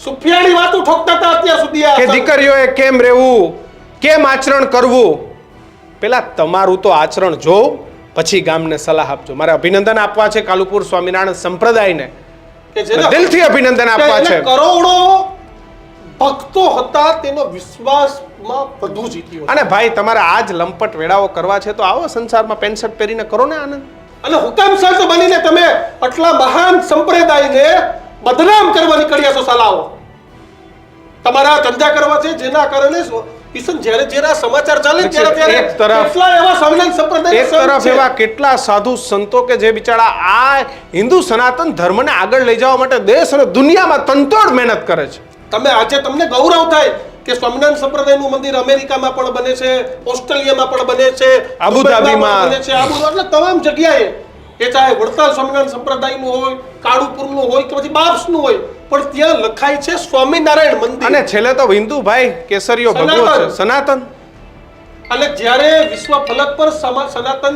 સુફિયાની વાતો ઠોકતા હતા અત્યાર સુધી કે દીકરીઓએ કેમ રહેવું, કેમ આચરણ કરવું. પેલા તમારું તો આચરણ જોવ, પછી ગામને સલાહ આપજો. મારે અભિનંદન આપવા છે કાલુપુર સ્વામિનારાયણ સંપ્રદાયને, કે જેના દિલથી અભિનંદન આપવા છે. કરોડો ભક્તો હતા, તેનો વિશ્વાસમાં વધુ જીત્યો. અને ભાઈ તમારે આજ લંપટ વેળાઓ કરવા છે તો આવો સંસારમાં પેન્ટ શર્ટ પહેરીને કરો ને આનંદ. અને હુકામ સંત બનીને તમે આટલા મહાન સંપ્રદાયને બદનામ કરવા નીકળ્યા છો સાલાઓ. તમારા ધંધા કરવા છે જેના કારણે કિશન જ્યારે સમાચાર ચાલે ત્યારે એક તરફ કેટલા એવા સ્વામિનારાયણ સંપ્રદાય એક તરફ એવા કેટલા સાધુ સંતો કે જે બિચારા આ હિન્દુ સનાતન ધર્મને આગળ લઈ જવા માટે દેશ અને દુનિયામાં તનતોડ મહેનત કરે છે. તમે આજે તમને ગૌરવ થાય કે સ્વામિનારાયણ સંપ્રદાયનું મંદિર અમેરિકામાં પણ બને છે, ઓસ્ટ્રેલિયામાં પણ બને છે, આબુધાબીમાં બને છે, એટલે તમામ જગ્યાએ. એ ચાહે વડતાલ સ્વામિનારાયણ સંપ્રદાયનું હોય, કાળુપુરનું હોય કે પછી બાપ્સનું હોય, પણ ત્યાં લખાય છે સ્વામિનારાયણ મંદિર. અને છેલ્લે તો હિન્દુ ભાઈ કેસરીઓ ભગવો છે, સનાતન. અને જ્યારે વિશ્વ ફલક પર સનાતન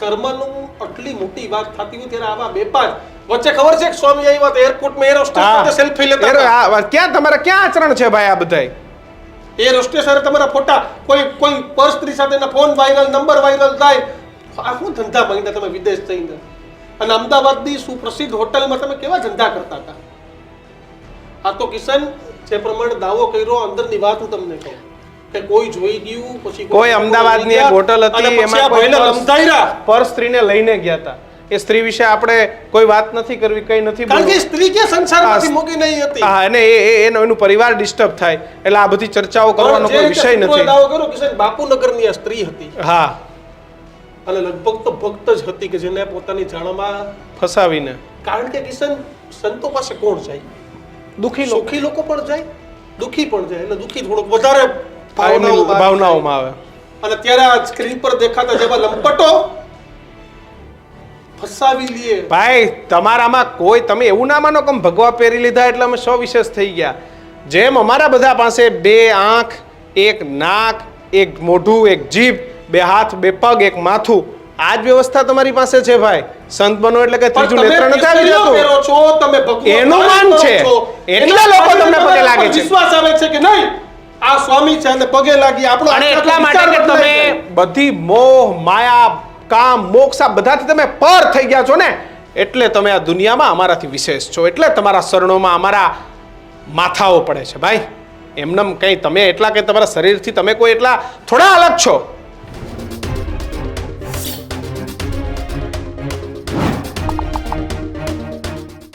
ધર્મનું આટલી મોટી વાત થતી હોય ત્યારે આવા વેપાર વચ્ચે ખબર છે કે સ્વામી આવ્યા તો એરપોર્ટમાં એર હોસ્ટેસ સાથે સેલ્ફી લેતા હતા. ક્યાં તમારે ક્યાં આચરણ છે ભાઈ આ બધાય? એર હોસ્ટેસ સાથે તમારા ફોટા, કોઈ પર સ્ત્રી સાથેના ફોન વાયરલ, નંબર વાયરલ થાય. આ શું ધંધા માંગતા તમે વિદેશ જઈને? અને અમદાવાદની સુપ્રસિદ્ધ હોટલમાં તમે કેવા ધંધા કરતા હતા? આ તો કિશન જે પ્રમાણે દાવો કર્યો, અંદરની વાત હું તમને કહું કે કોઈ જોઈ ગયું, પછી કોઈ અમદાવાદની એક હોટલ હતી, એમાં કોઈ પર સ્ત્રીને લઈને ગયા હતા. એ સ્ત્રી વિશે આપણે કોઈ વાત નથી કરવી, કઈ નથી કારણ કે સ્ત્રી કે સંસારમાંથી મૂકી નહીં હતી. હા, અને એનું પરિવાર ડિસ્ટર્બ થાય એટલે આ બધી ચર્ચાઓ કરવાનો કોઈ વિષય નથી. દાવો કર્યો કિશન બાપુનગરની આ સ્ત્રી હતી. હા, અને લગભગ તો ભક્ત જ હતી કે જેને પોતાની જાણમાં ફસાવીને. કારણ કે કિશન સંતો પાસે કોણ જાય? સુખી લોકો પણ જાય, દુખી પણ જાય. એટલે દુખી થોડુંક વધારે ભાવનાઓમાં આવે. અને ત્યારે આ સ્ક્રીન પર દેખાતા જેવા લંપટો ફસાવી લે. ભાઈ તમારામાં કોઈ, તમે એવું ના માનો કે ભગવા પહેરી લીધા એટલે અમે સો વિશેષ થઈ ગયા. જેમ અમારા બધા પાસે બે આંખ, એક નાક, એક મોઢું, એક જીભ, બે હાથ, બે પગ, એક માથું, આ જ વ્યવસ્થા તમારી પાસે છે ભાઈ. સંત બનો એટલે કે ત્રીજું નેત્ર નથી આવી જતું. એનું માન છે એટલા લોકો તમને પગે લાગે છે. વિશ્વાસ આવે છે કે નહીં આ સ્વામી છે અને પગે લાગી આપણો. અને એટલા માટે કે તમે બધી મોહ, માયા, કામ, મોક્ષ આ બધાથી તમે પર થઈ ગયા છો ને, એટલે તમે આ દુનિયામાં અમારાથી વિશેષ છો. એટલે તમારા શરણોમાં અમારા માથાઓ પડે છે ભાઈ. એમનેમ કંઈ તમે એટલા કે તમારા શરીરથી તમે કોઈ એટલા થોડા અલગ છો.